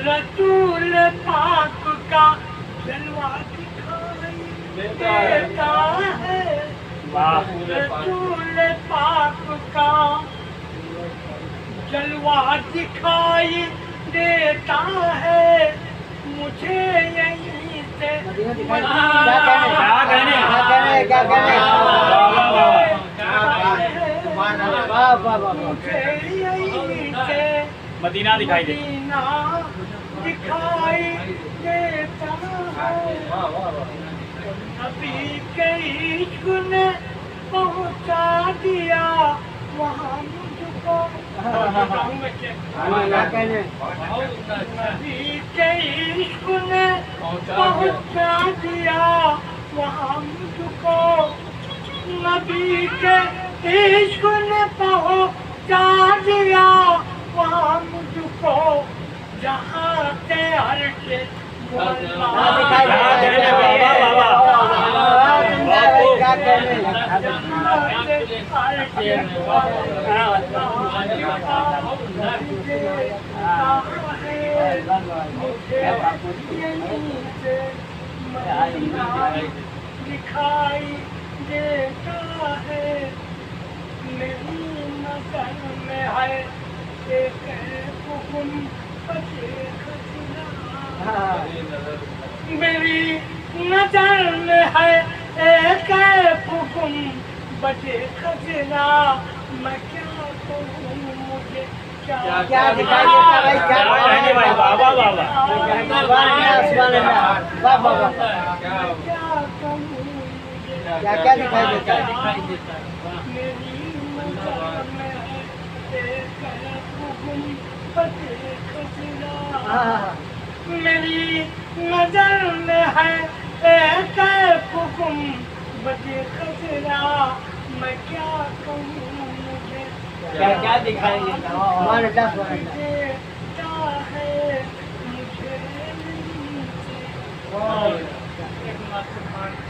रसूल पाक का जलवा दिखाई देता है। रसूल पाक का जलवा दिखाई देता है मुझे यहीं से। मदीना दिखाई दे दिखाई देता है। नबी के इश्क ने पहुंचा दिया वहाँ मुझको। नबी के इश्क ने पहुंचा दिया वहाँ मुझको। नबी के इश्क ने पहुंचा दिया वहाँ मुझको जहाँ से अर्श दिखाई देता है। मेरी नजर में है एक हुकुम मेरी नजर में है एक हुकुम बचे खजना। मैं क्या कहूँ मुझे क्या दिखाई देता भाई? क्या भाई? बाबा बाबा क्या दिखाई देता है? मेरी नजर में है एक हुकुम बचे खजना। मेरी नजर में है एक हुकुम बचे खजना। मैं क्या कहूँ मुझे क्या दिखाई देता है?